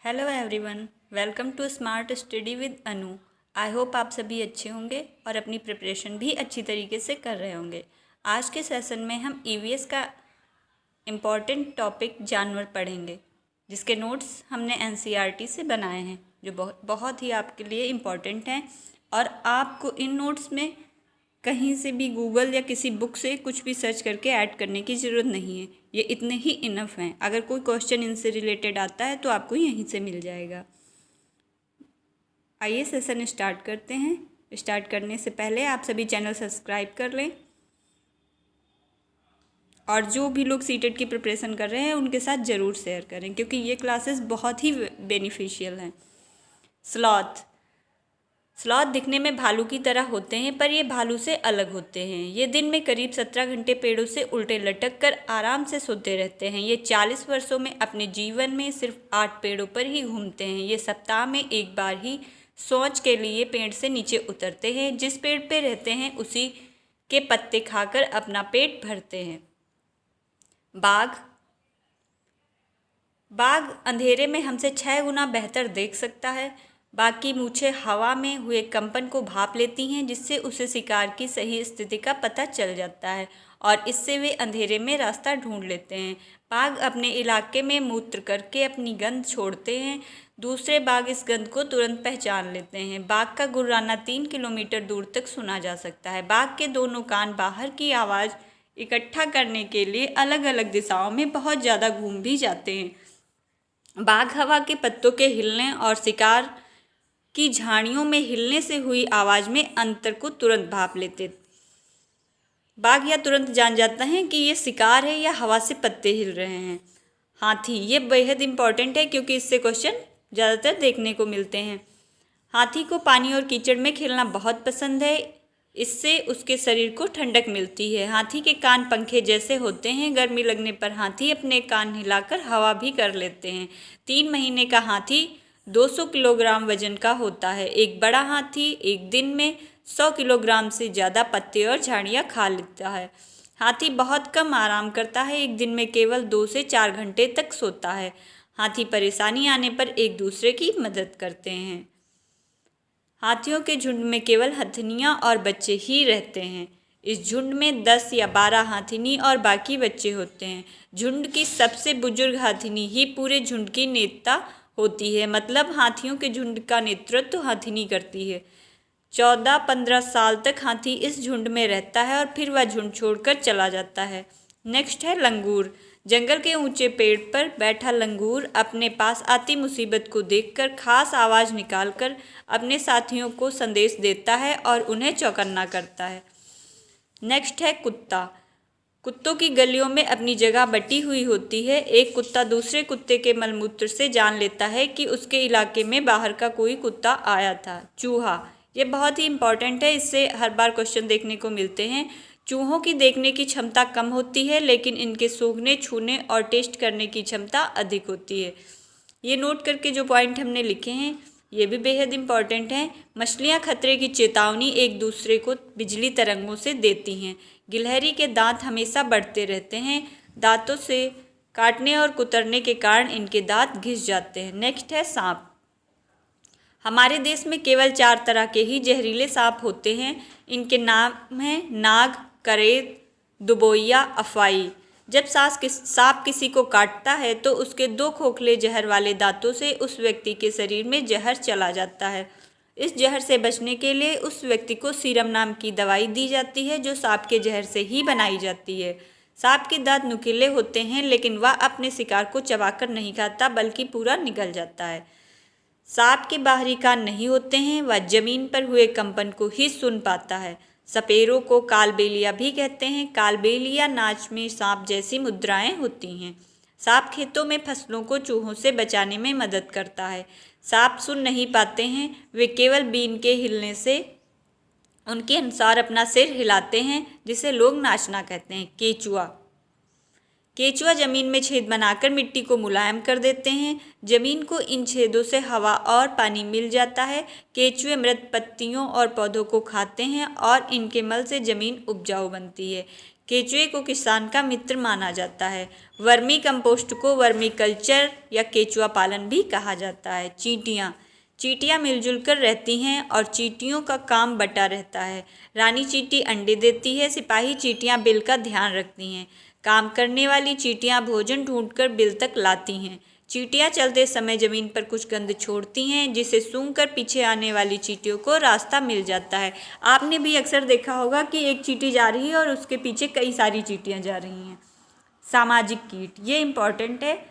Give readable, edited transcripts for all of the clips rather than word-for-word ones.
Hello everyone, welcome to smart study with Anu. I hope आप सभी अच्छे होंगे और अपनी प्रिपरेशन भी अच्छी तरीके से कर रहे होंगे। आज के सेशन में हम ईवीएस का इम्पॉर्टेंट टॉपिक जानवर पढ़ेंगे, जिसके नोट्स हमने एनसीईआरटी से बनाए हैं, जो बहुत ही आपके लिए इम्पॉर्टेंट हैं। और आपको इन नोट्स में कहीं से भी गूगल या किसी बुक से कुछ भी सर्च करके ऐड करने की ज़रूरत नहीं है। ये इतने ही इनफ हैं। अगर कोई क्वेश्चन इनसे रिलेटेड आता है तो आपको यहीं से मिल जाएगा। आइए सेशन स्टार्ट करते हैं। स्टार्ट करने से पहले आप सभी चैनल सब्सक्राइब कर लें और जो भी लोग सीटेट की प्रिपरेशन कर रहे हैं उनके साथ ज़रूर शेयर करें, क्योंकि ये क्लासेस बहुत ही बेनिफिशियल हैं। स्लॉथ दिखने में भालू की तरह होते हैं, पर ये भालू से अलग होते हैं। ये दिन में करीब 17 घंटे पेड़ों से उल्टे लटक कर आराम से सोते रहते हैं। ये 40 वर्षों में अपने जीवन में सिर्फ 8 पेड़ों पर ही घूमते हैं। ये सप्ताह में एक बार ही शौच के लिए पेड़ से नीचे उतरते हैं। जिस पेड़ पे रहते हैं उसी के पत्ते खाकर अपना पेट भरते हैं। बाघ अंधेरे में हमसे 6 गुना बेहतर देख सकता है। बाघ की मूछें हवा में हुए कंपन को भाप लेती हैं, जिससे उसे शिकार की सही स्थिति का पता चल जाता है और इससे वे अंधेरे में रास्ता ढूंढ लेते हैं। बाघ अपने इलाके में मूत्र करके अपनी गंध छोड़ते हैं। दूसरे बाघ इस गंध को तुरंत पहचान लेते हैं। बाघ का गुर्राना 3 किलोमीटर दूर तक सुना जा सकता है। बाघ के दोनों कान बाहर की आवाज़ इकट्ठा करने के लिए अलग अलग दिशाओं में बहुत ज़्यादा घूम भी जाते हैं। बाघ हवा के पत्तों के हिलने और शिकार की झाड़ियों में हिलने से हुई आवाज़ में अंतर को तुरंत भाप लेते। बाघ यह तुरंत जान जाता है कि ये शिकार है या हवा से पत्ते हिल रहे हैं। हाथी, ये बेहद इम्पॉर्टेंट है क्योंकि इससे क्वेश्चन ज़्यादातर देखने को मिलते हैं। हाथी को पानी और कीचड़ में खेलना बहुत पसंद है। इससे उसके शरीर को ठंडक मिलती है। हाथी के कान पंखे जैसे होते हैं। गर्मी लगने पर हाथी अपने कान हिलाकर हवा भी कर लेते हैं। 3 महीने का हाथी 200 किलोग्राम वजन का होता है। एक बड़ा हाथी एक दिन में 100 किलोग्राम से ज़्यादा पत्ते और झाड़ियाँ खा लेता है। हाथी बहुत कम आराम करता है। एक दिन में केवल 2 से 4 घंटे तक सोता है। हाथी परेशानी आने पर एक दूसरे की मदद करते हैं। हाथियों के झुंड में केवल हथनियाँ और बच्चे ही रहते हैं। इस झुंड में 10 या 12 हाथिनी और बाकी बच्चे होते हैं। झुंड की सबसे बुजुर्ग हाथिनी ही पूरे झुंड की नेता होती है, मतलब हाथियों के झुंड का नेतृत्व हाथिनी करती है। 14-15 साल तक हाथी इस झुंड में रहता है और फिर वह झुंड छोड़कर चला जाता है। नेक्स्ट है लंगूर। जंगल के ऊंचे पेड़ पर बैठा लंगूर अपने पास आती मुसीबत को देखकर खास आवाज़ निकालकर अपने साथियों को संदेश देता है और उन्हें चौकन्ना करता है। नेक्स्ट है कुत्ता। कुत्तों की गलियों में अपनी जगह बटी हुई होती है। एक कुत्ता दूसरे कुत्ते के मलमूत्र से जान लेता है कि उसके इलाके में बाहर का कोई कुत्ता आया था। चूहा, ये बहुत ही इम्पॉर्टेंट है। इससे हर बार क्वेश्चन देखने को मिलते हैं। चूहों की देखने की क्षमता कम होती है, लेकिन इनके सूंघने, छूने और टेस्ट करने की क्षमता अधिक होती है। ये नोट करके जो पॉइंट हमने लिखे हैं ये भी बेहद इम्पॉर्टेंट हैं। मछलियाँ खतरे की चेतावनी एक दूसरे को बिजली तरंगों से देती हैं। गिलहरी के दांत हमेशा बढ़ते रहते हैं। दांतों से काटने और कुतरने के कारण इनके दांत घिस जाते हैं। नेक्स्ट है सांप। हमारे देश में केवल 4 तरह के ही जहरीले सांप होते हैं। इनके नाम हैं नाग, करेत, दुबोइया, अफवाई। जब सांप किसी को काटता है तो उसके 2 खोखले जहर वाले दांतों से उस व्यक्ति के शरीर में जहर चला जाता है। इस जहर से बचने के लिए उस व्यक्ति को सीरम नाम की दवाई दी जाती है, जो सांप के जहर से ही बनाई जाती है। सांप के दांत नुकीले होते हैं, लेकिन वह अपने शिकार को चबाकर नहीं खाता, बल्कि पूरा निगल जाता है। सांप के बाहरी कान नहीं होते हैं। वह जमीन पर हुए कंपन को ही सुन पाता है। सपेरों को कालबेलिया भी कहते हैं। कालबेलिया नाच में सांप जैसी मुद्राएं होती हैं। सांप खेतों में फसलों को चूहों से बचाने में मदद करता है। सांप सुन नहीं पाते हैं। वे केवल बीन के हिलने से उनके अनुसार अपना सिर हिलाते हैं, जिसे लोग नाचना कहते हैं। केचुआ जमीन में छेद बनाकर मिट्टी को मुलायम कर देते हैं। जमीन को इन छेदों से हवा और पानी मिल जाता है। केचुए मृत पत्तियों और पौधों को खाते हैं और इनके मल से जमीन उपजाऊ बनती है। केचुए को किसान का मित्र माना जाता है। वर्मी कंपोस्ट को वर्मी कल्चर या केचुआ पालन भी कहा जाता है। चींटियाँ मिलजुल कर रहती हैं और चींटियों का काम बटा रहता है। रानी चींटी अंडे देती है। सिपाही चींटियाँ बिल का ध्यान रखती हैं। काम करने वाली चींटियाँ भोजन ढूंढकर बिल तक लाती हैं। चींटियाँ चलते समय जमीन पर कुछ गंध छोड़ती हैं, जिसे सूंघकर पीछे आने वाली चींटियों को रास्ता मिल जाता है। आपने भी अक्सर देखा होगा कि एक चींटी जा रही है और उसके पीछे कई सारी चींटियाँ जा रही हैं। सामाजिक कीट, ये इम्पॉर्टेंट है।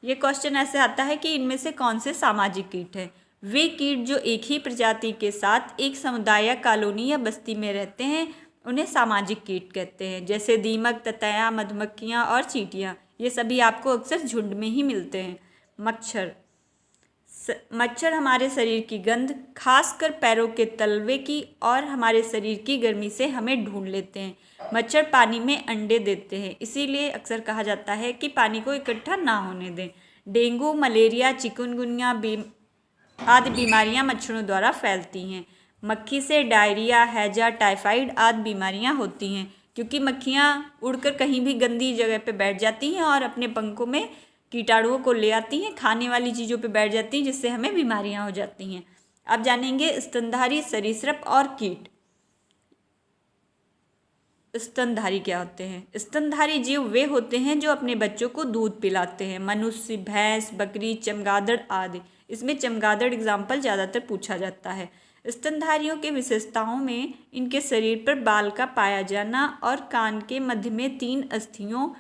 ये क्वेश्चन ऐसे आता है कि इनमें से कौन से सामाजिक कीट हैं। वे कीट जो एक ही प्रजाति के साथ एक समुदाय या कॉलोनी या बस्ती में रहते हैं, उन्हें सामाजिक कीट कहते हैं। जैसे दीमक, ततैया, मधुमक्खियाँ और चींटियाँ, ये सभी आपको अक्सर झुंड में ही मिलते हैं। मच्छर हमारे शरीर की गंध, खासकर पैरों के तलवे की और हमारे शरीर की गर्मी से हमें ढूंढ लेते हैं। मच्छर पानी में अंडे देते हैं, इसीलिए अक्सर कहा जाता है कि पानी को इकट्ठा ना होने दें। डेंगू, मलेरिया, चिकनगुनिया आदि बीमारियां मच्छरों द्वारा फैलती हैं। मक्खी से डायरिया, हैजा, टाइफाइड आदि बीमारियां होती हैं, क्योंकि मक्खियां उड़कर कहीं भी गंदी जगह पर बैठ जाती हैं और अपने पंखों में कीटाणुओं को ले आती हैं, खाने वाली चीज़ों पे बैठ जाती हैं, जिससे हमें बीमारियां हो जाती हैं। अब जानेंगे स्तनधारी सरीसृप और कीट। स्तनधारी क्या होते हैं? स्तनधारी जीव वे होते हैं जो अपने बच्चों को दूध पिलाते हैं। मनुष्य, भैंस, बकरी, चमगादड़ आदि। इसमें चमगादड़ एग्जाम्पल ज़्यादातर पूछा जाता है। स्तनधारियों के विशेषताओं में इनके शरीर पर बाल का पाया जाना और कान के मध्य में 3 अस्थियों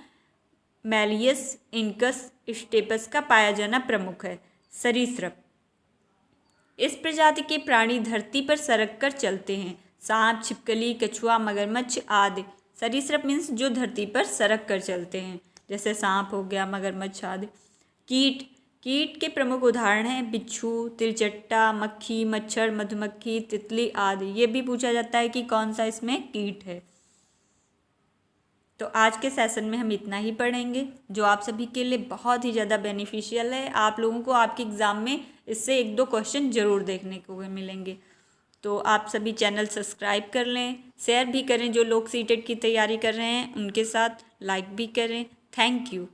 मैलियस, इनकस, स्टेपस का पाया जाना प्रमुख है। सरीसृप, इस प्रजाति के प्राणी धरती पर सरक कर चलते हैं। सांप, छिपकली, कछुआ, मगरमच्छ आदि। सरीसृप मीन्स जो धरती पर सरक कर चलते हैं, जैसे सांप हो गया, मगरमच्छ आदि। कीट के प्रमुख उदाहरण हैं बिच्छू, तिलचट्टा, मक्खी, मच्छर, मधुमक्खी, तितली आदि। ये भी पूछा जाता है कि कौन सा इसमें कीट है। तो आज के सेशन में हम इतना ही पढ़ेंगे, जो आप सभी के लिए बहुत ही ज़्यादा बेनिफिशियल है। आप लोगों को आपके एग्ज़ाम में इससे 1-2 क्वेश्चन ज़रूर देखने को मिलेंगे। तो आप सभी चैनल सब्सक्राइब कर लें, शेयर भी करें। जो लोग सीटेट की तैयारी कर रहे हैं उनके साथ लाइक भी करें। Thank you.